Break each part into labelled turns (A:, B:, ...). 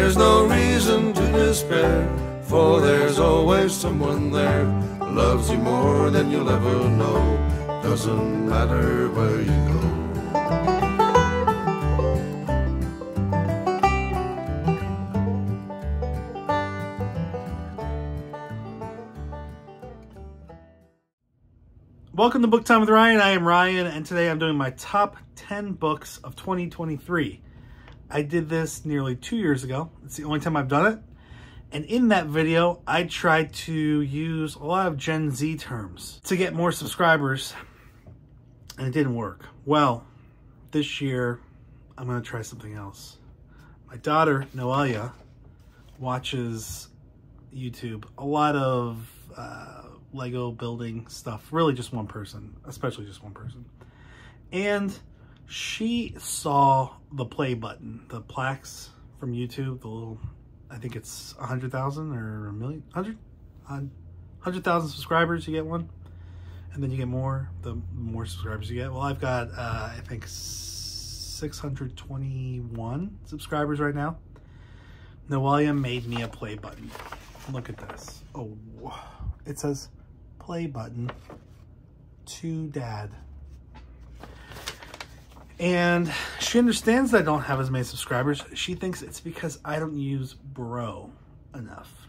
A: there's no reason to despair, for there's always someone there who loves you more than you'll ever know. Doesn't matter where you go.
B: Welcome to Book Time with Ryan. I am Ryan, and today I'm doing my top 10 books of 2023. I did this nearly 2 years ago. It's the only time I've done it. And in that video, I tried to use a lot of Gen Z terms to get more subscribers, and it didn't work. Well, this year, I'm going to try something else. My daughter, Noelia, watches YouTube, a lot of Lego building stuff, really just one person, especially just one person. And she saw the play button, the plaques from YouTube, the little, I think it's 100,000 or a million, 100,000 subscribers, you get one. And then you get more, the more subscribers you get. Well, I've got, I think 621 subscribers right now. Noelia made me a play button. Look at this. Oh, it says play button to dad. And she understands that I don't have as many subscribers. She thinks it's because I don't use bro enough.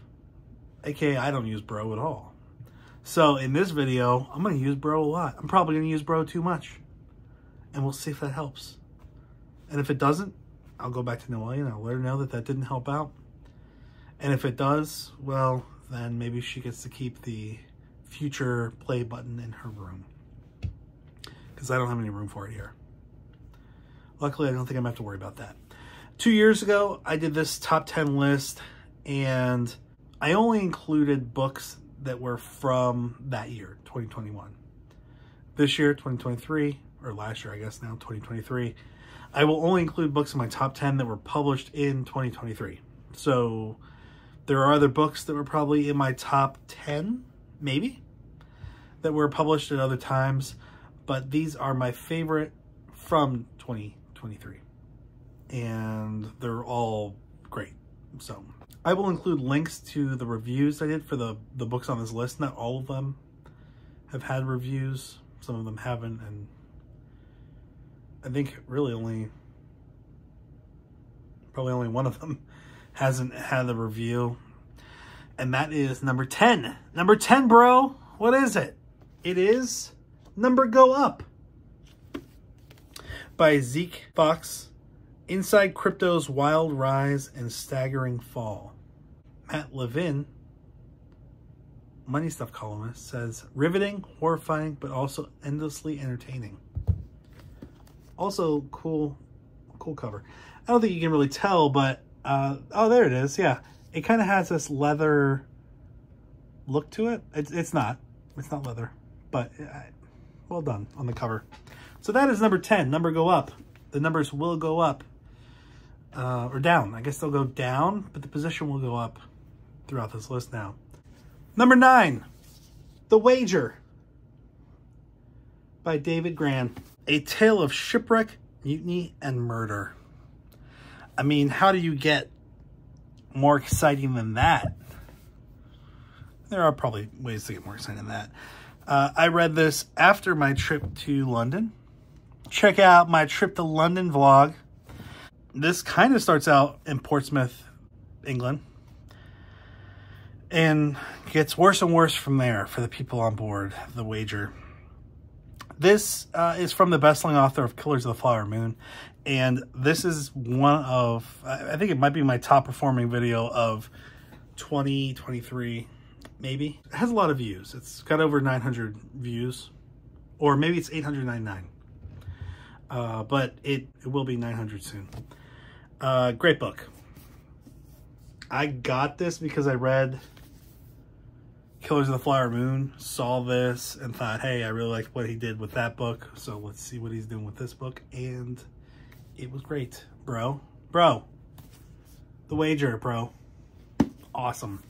B: AKA I don't use bro at all. So in this video, I'm going to use bro a lot. I'm probably going to use bro too much. And we'll see if that helps. And if it doesn't, I'll go back to Noelia and I'll let her know that that didn't help out. And if it does, well, then maybe she gets to keep the future play button in her room, because I don't have any room for it here. Luckily, I don't think I'm gonna have to worry about that. 2 years ago, I did this top 10 list, and I only included books that were from that year, 2021. This year, 2023, or last year, I guess now, 2023, I will only include books in my top 10 that were published in 2023. So there are other books that were probably in my top 10, maybe, that were published at other times, but these are my favorite from 2023. And they're all great. So I will include links to the reviews I did for the books on this list. Not all of them have had reviews. Some of them haven't, and I think really probably only one of them hasn't had a review, and that is number 10. Number 10, bro. What is it? It is Number Go Up by Zeke Fox. Inside Crypto's Wild Rise and Staggering Fall. Matt Levin, Money Stuff columnist, says riveting, horrifying, but also endlessly entertaining. Also cool cover. I don't think you can really tell, but oh, there it is. Yeah, it kind of has this leather look to it. It's not leather, but well done on the cover. So that is number 10. Number Go Up. The numbers will go up or down. I guess they'll go down, but the position will go up throughout this list now. Number 9, The Wager by David Grann. A tale of shipwreck, mutiny, and murder. I mean, how do you get more exciting than that? There are probably ways to get more exciting than that. I read this after my trip to London. Check out my trip to London vlog. This kind of starts out in Portsmouth, England, and gets worse and worse from there for the people on board The Wager. This is from the best-selling author of Killers of the Flower Moon, and this is one of, I think it might be my top-performing video of 2023, maybe. It has a lot of views. It's got over 900 views, or maybe it's 899. But it will be 900 soon. Great book. I got this because I read Killers of the Flower Moon, saw this, and thought, hey, I really liked what he did with that book, so let's see what he's doing with this book. And it was great, bro. Bro. The Wager, bro. Awesome.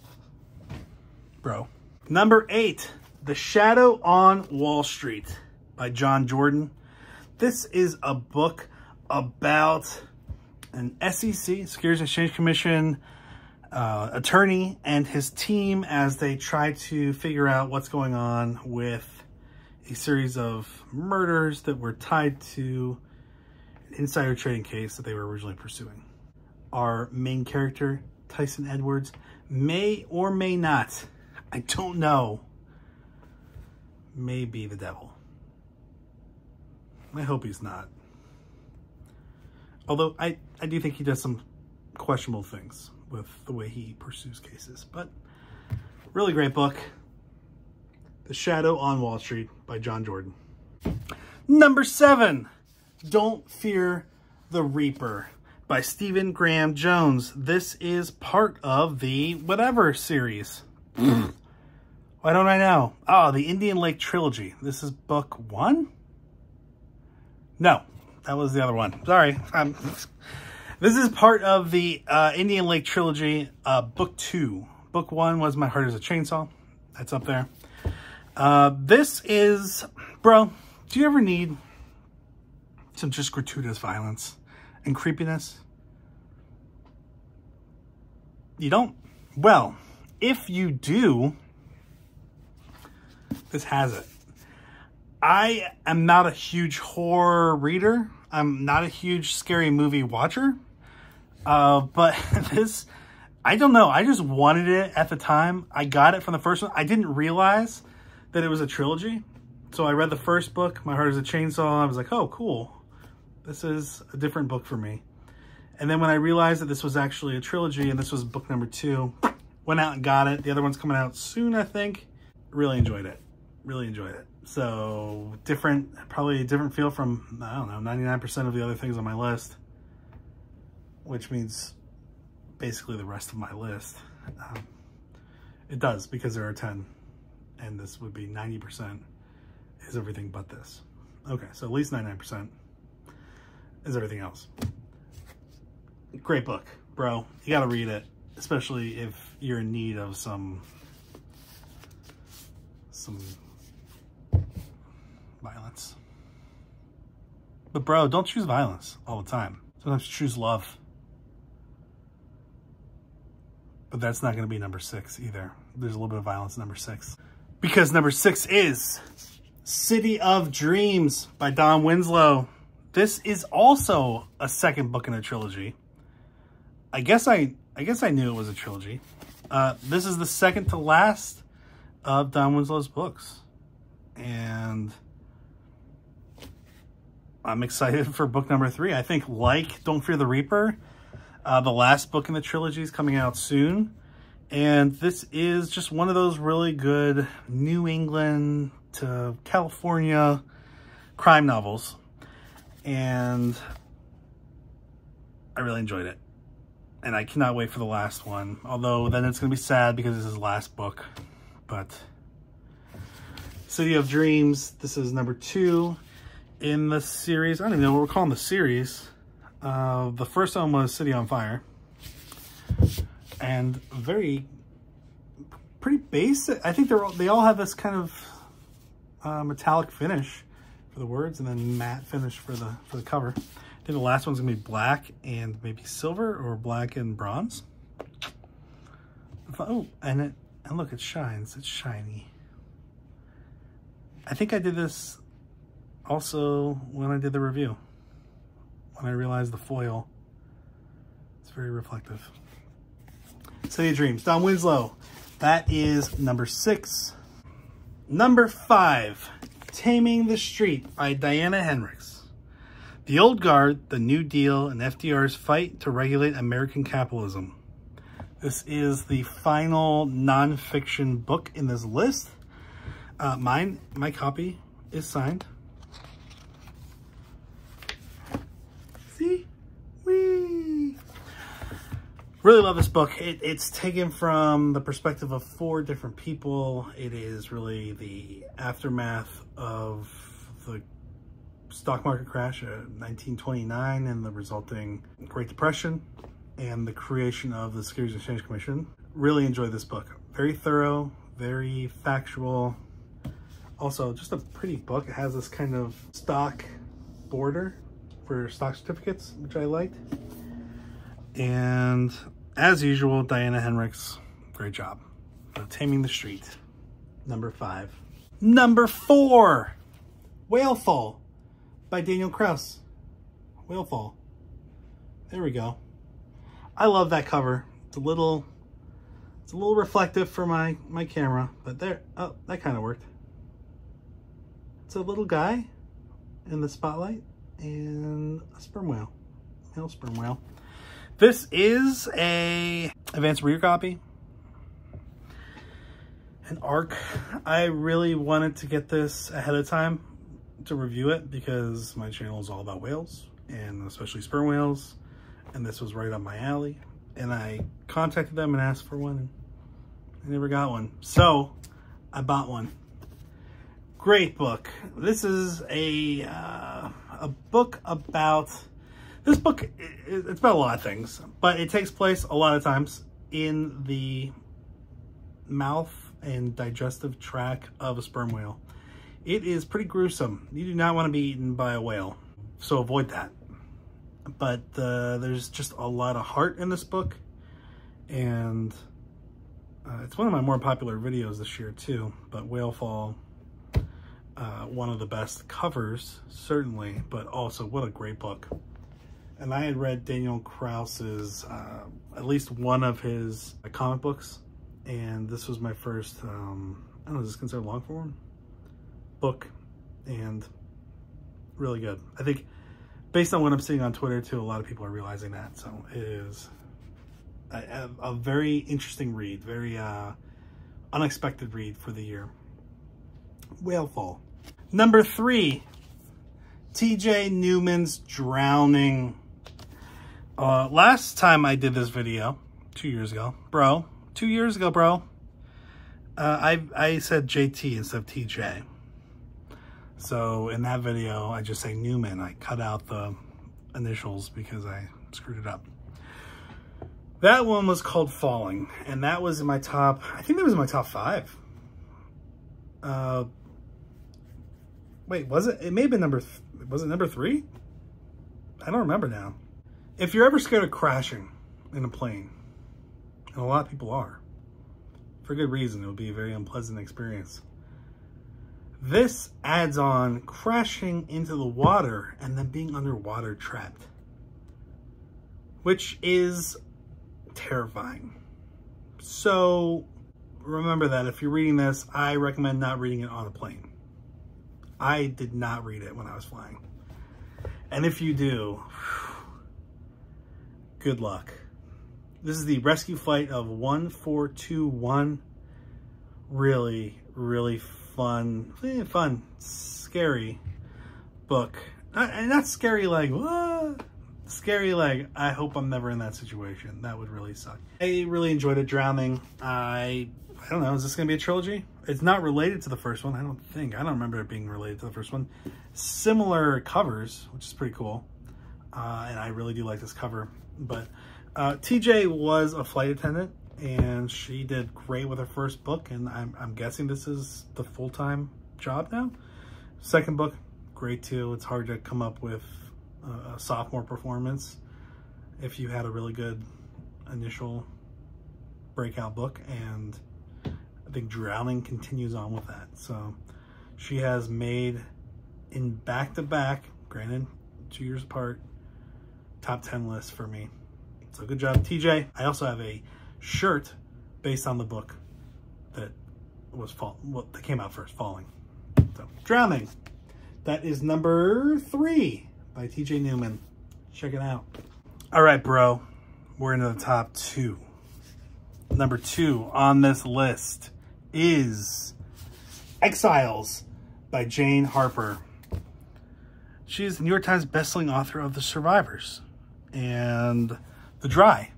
B: Bro. Number 8, The Shadow on Wall Street by John Jordan. This is a book about an SEC, Securities and Exchange Commission, attorney and his team as they try to figure out what's going on with a series of murders that were tied to an insider trading case that they were originally pursuing. Our main character, Tyson Edwards, may or may not, I don't know, may be the devil. I hope he's not. Although I do think he does some questionable things with the way he pursues cases. But really great book. The Shadow on Wall Street by John Jordan. Number 7, Don't Fear the Reaper by Stephen Graham Jones. This is part of the whatever series. Why don't I know? Oh, the Indian Lake Trilogy. This is book 1? No, that was the other one. Sorry. This is part of the Indian Lake Trilogy, book 2. Book 1 was My Heart is a Chainsaw. That's up there. This is, bro, do you ever need some just gratuitous violence and creepiness? You don't? Well, if you do, this has it. I am not a huge horror reader. I'm not a huge scary movie watcher. But this, I don't know. I just wanted it at the time. I got it from the first one. I didn't realize that it was a trilogy. So I read the first book, My Heart is a Chainsaw. I was like, oh, cool. This is a different book for me. And then when I realized that this was actually a trilogy and this was book number 2, went out and got it. The other one's coming out soon, I think. Really enjoyed it. Really enjoyed it. So different, probably a different feel from, I don't know, 99% of the other things on my list, which means basically the rest of my list. It does, because there are 10, and this would be 90% is everything but this. Okay, so at least 99% is everything else. Great book, bro. You gotta read it, especially if you're in need of some violence. But bro, don't choose violence all the time. Sometimes choose love. But that's not going to be number 6 either. There's a little bit of violence in number 6. Because number 6 is City of Dreams by Don Winslow. This is also a second book in a trilogy. I guess I knew it was a trilogy. This is the second to last of Don Winslow's books. And I'm excited for book number 3. I think, like Don't Fear the Reaper, the last book in the trilogy is coming out soon. And this is just one of those really good New England to California crime novels. And I really enjoyed it. And I cannot wait for the last one. Although then it's going to be sad because this is the last book. But City of Dreams, this is number 2 in the series. I don't even know what we're calling the series. The first one was City on Fire. And pretty basic. I think they all have this kind of metallic finish for the words, and then matte finish for the cover. I think the last one's gonna be black and maybe silver, or black and bronze. Oh, and look, it shines. It's shiny. I think I did this also when I did the review. When I realized the foil, it's very reflective. City of Dreams, Don Winslow. That is number 6. Number 5, Taming the Street by Diana Hendricks. The Old Guard, the New Deal, and FDR's fight to regulate American capitalism. This is the final nonfiction book in this list. My copy is signed. See? Whee! Really love this book. It's taken from the perspective of 4 different people. It is really the aftermath of the stock market crash of 1929 and the resulting Great Depression and the creation of the Securities and Exchange Commission. Really enjoyed this book. Very thorough, very factual. Also, just a pretty book. It has this kind of stock border for stock certificates, which I liked. And as usual, Diana Henricks, great job. Taming the Street, number 5. Number 4, Whalefall by Daniel Kraus. Whalefall. There we go. I love that cover. It's a little reflective for my camera, but there, oh, that kind of worked. It's a little guy in the spotlight and a sperm whale, male sperm whale. This is a advanced reader copy, an ARC. I really wanted to get this ahead of time to review it because my channel is all about whales, and especially sperm whales, and this was right up my alley. And I contacted them and asked for one, and I never got one. So I bought one. Great book. This is a book about, this book, it's about a lot of things, but it takes place a lot of times in the mouth and digestive tract of a sperm whale. It is pretty gruesome. You do not want to be eaten by a whale, so avoid that. But there's just a lot of heart in this book, and it's one of my more popular videos this year too. But Whalefall, one of the best covers, certainly, but also what a great book. And I had read Daniel Kraus's, at least one of his comic books, and this was my first, I don't know, is this considered long form book, and really good. I think based on what I'm seeing on Twitter too, a lot of people are realizing that. So it is a very interesting read, very unexpected read for the year. Whalefall. Number 3, TJ Newman's Drowning. Last time I did this video, 2 years ago, bro. 2 years ago, bro. I said JT instead of TJ. So in that video, I just say Newman. I cut out the initials because I screwed it up. That one was called Falling, and that was in my top, I think that was in my top 5. Wait, was it? It may have been was it number 3? I don't remember now. If you're ever scared of crashing in a plane, and a lot of people are, for good reason, it will be a very unpleasant experience. This adds on crashing into the water and then being underwater trapped, which is terrifying. So remember that if you're reading this, I recommend not reading it on a plane. I did not read it when I was flying. And if you do, good luck. This is the rescue flight of 1421. Really, really fun, scary book. Not scary like, what? Scary like, I hope I'm never in that situation. That would really suck. I really enjoyed it. Drowning. I don't know, is this going to be a trilogy? It's not related to the first one, I don't think. I don't remember it being related to the first one. Similar covers, which is pretty cool. And I really do like this cover. But TJ was a flight attendant, and she did great with her first book, and I'm guessing this is the full-time job now. Second book, great too. It's hard to come up with a sophomore performance if you had a really good initial breakout book, and I think Drowning continues on with that. So she has made, in back-to-back, granted 2 years apart, top 10 lists for me. So good job, TJ. I also have a shirt based on the book that was that came out first, Falling. So Drowning. That is number 3 by TJ Newman. Check it out. All right, bro. We're into the top 2. Number 2 on this list is Exiles by Jane Harper. She is the New York Times bestselling author of The Survivors and The Dry.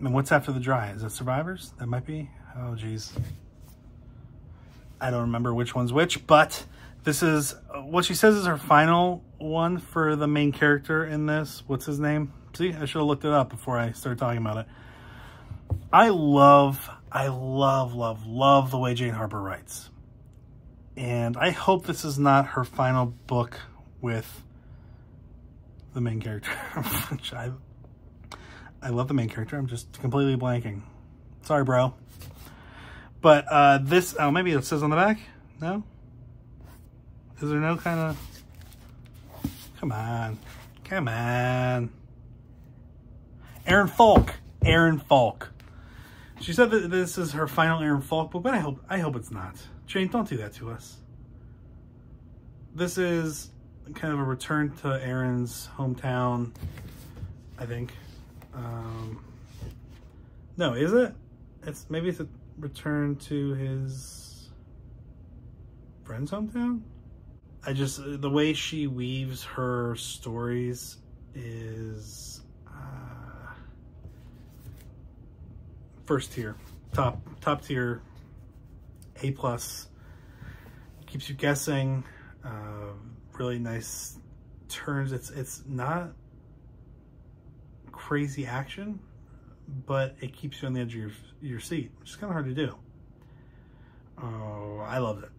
B: And what's after The Dry? Is it Survivors? That might be. Oh, geez. I don't remember which one's which, but this is what she says is her final one for the main character in this. What's his name? See, I should have looked it up before I started talking about it. I love the way Jane Harper writes. And I hope this is not her final book with the main character, which I love the main character. I'm just completely blanking. Sorry, bro. But this, oh, maybe it says on the back? No? Is there no kind of... Come on. Come on. Aaron Falk. Aaron Falk. She said that this is her final Aaron Falk book, but I hope it's not. Jane, don't do that to us. This is kind of a return to Aaron's hometown, I think. No, is it? Maybe it's a return to his friend's hometown? The way she weaves her stories is first tier, top tier, A+. Keeps you guessing. Really nice turns. It's not crazy action, but it keeps you on the edge of your seat, which is kind of hard to do. Oh, I loved it.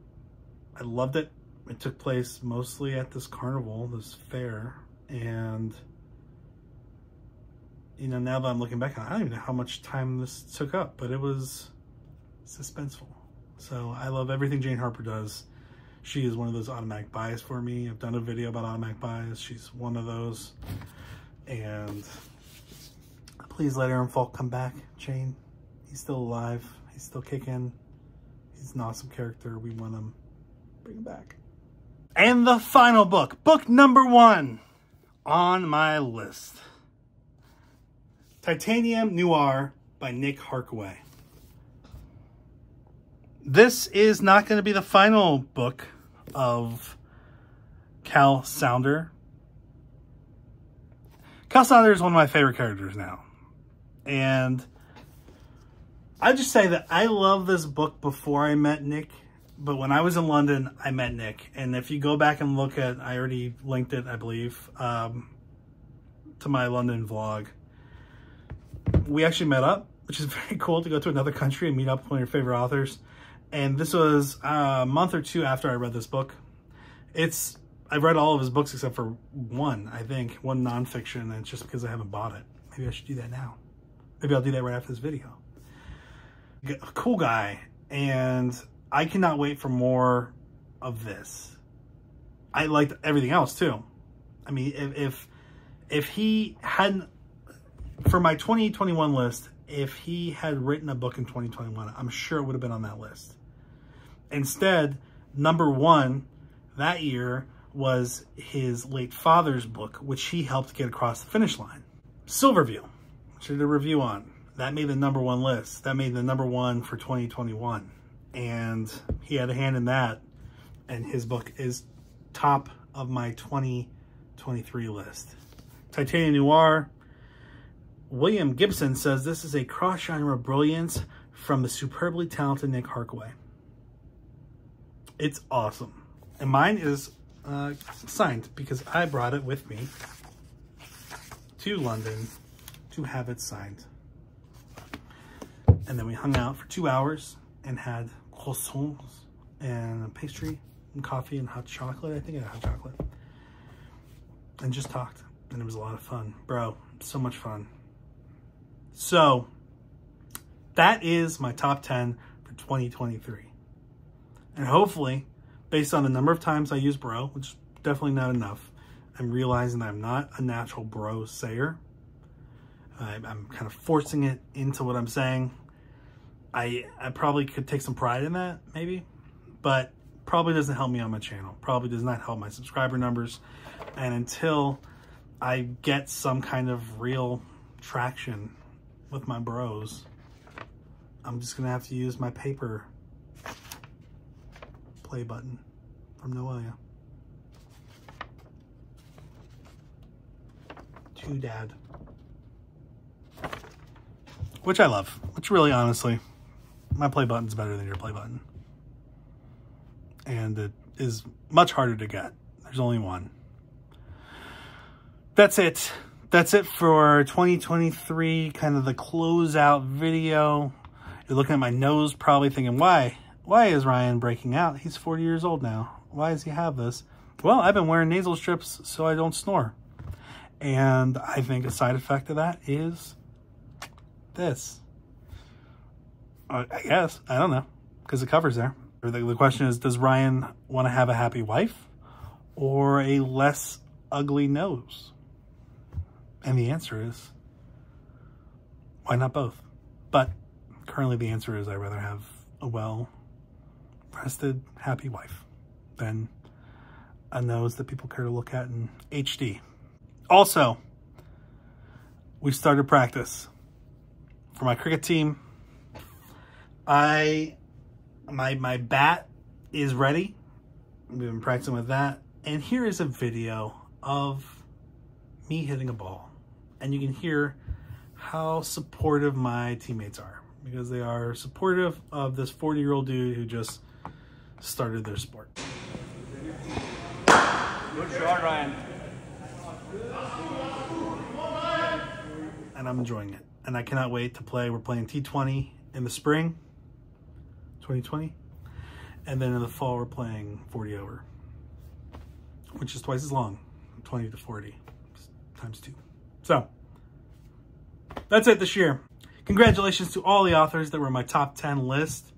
B: I loved it. It took place mostly at this carnival, this fair, and you know, now that I'm looking back on it, I don't even know how much time this took up, but it was suspenseful. So I love everything Jane Harper does. She is one of those automatic buys for me. I've done a video about automatic buys. She's one of those. And please let Aaron Falk come back, Jane. He's still alive. He's still kicking. He's an awesome character. We want him. Bring him back. And the final book. Book number 1 on my list. Titanium Noir by Nick Harkaway. This is not going to be the final book of Cal Sounder. Cal Sounder is one of my favorite characters now. And I just say that I love this book before I met Nick. But when I was in London, I met Nick. And if you go back and look at, I already linked it, I believe, to my London vlog. We actually met up, which is very cool to go to another country and meet up with one of your favorite authors. And this was a month or 2 after I read this book. I've read all of his books except for one, I think, one nonfiction, and it's just because I haven't bought it. Maybe I should do that now. Maybe I'll do that right after this video. A cool guy, and I cannot wait for more of this. I liked everything else too. I mean, if he hadn't, for my 2021 list, if he had written a book in 2021, I'm sure it would have been on that list. Instead, number 1 that year was his late father's book, which he helped get across the finish line. Silverview, which I did a review on. That made the number 1 list. That made the number 1 for 2021. And he had a hand in that. And his book is top of my 2023 list. Titanium Noir. William Gibson says this is a cross-genre brilliance from the superbly talented Nick Harkaway. It's awesome. And mine is signed because I brought it with me to London to have it signed. And then we hung out for 2 hours and had croissants and pastry and coffee and hot chocolate. I think I had hot chocolate. And just talked. And it was a lot of fun. Bro, so much fun. So, that is my top 10 for 2023. And hopefully, based on the number of times I use bro, which is definitely not enough, I'm realizing that I'm not a natural bro sayer. I'm kind of forcing it into what I'm saying. I probably could take some pride in that, maybe. But probably doesn't help me on my channel. Probably does not help my subscriber numbers. And until I get some kind of real traction with my bros, I'm just gonna have to use my paper play button from Noelia. To Dad. Which I love. Which really, honestly, my play button's better than your play button. And it is much harder to get. There's only one. That's it. That's it for 2023, kind of the closeout video. You're looking at my nose, probably thinking, why? Why is Ryan breaking out? He's 40 years old now. Why does he have this? Well, I've been wearing nasal strips so I don't snore. And I think a side effect of that is this? I guess. I don't know. Because the cover's there. The question is, does Ryan want to have a happy wife or a less ugly nose? And the answer is, why not both? But currently the answer is I'd rather have a well-rested, happy wife than a nose that people care to look at in HD. Also, we started practice for my cricket team. My bat is ready. We've been practicing with that. And here is a video of me hitting a ball. And you can hear how supportive my teammates are, because they are supportive of this 40-year-old dude who just started their sport.
C: Good shot, Ryan.
B: And I'm enjoying it. And I cannot wait to play. We're playing T20 in the spring, 2020. And then in the fall, we're playing 40 over, which is twice as long, 20 to 40 times 2. So that's it this year. Congratulations to all the authors that were in my top 10 list.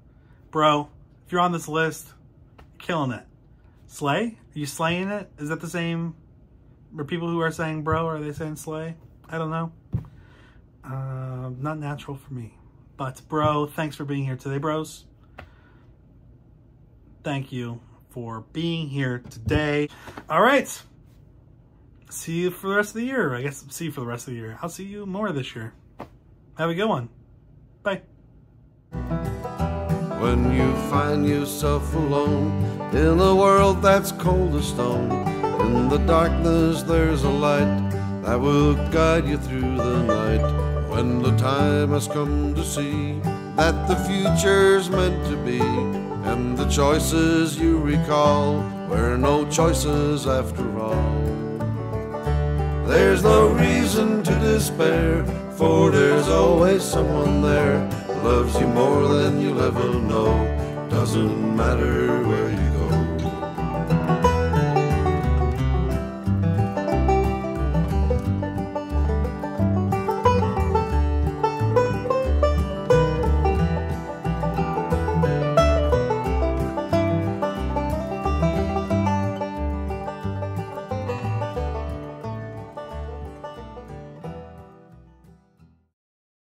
B: Bro, if you're on this list, you're killing it. Slay? Are you slaying it? Is that the same? For people who are saying bro, are they saying slay? I don't know. Not natural for me. But bro, thanks for being here today, bros. Thank you for being here today. All right. See you for the rest of the year. I guess see you for the rest of the year. I'll see you more this year. Have a good one. Bye.
A: When you find yourself alone in a world that's cold as stone, in the darkness there's a light that will guide you through the night. When the time has come to see that the future's meant to be, and the choices you recall were no choices after all. There's no reason to despair, for there's always someone there who loves you more than you'll ever know. Doesn't matter where you go.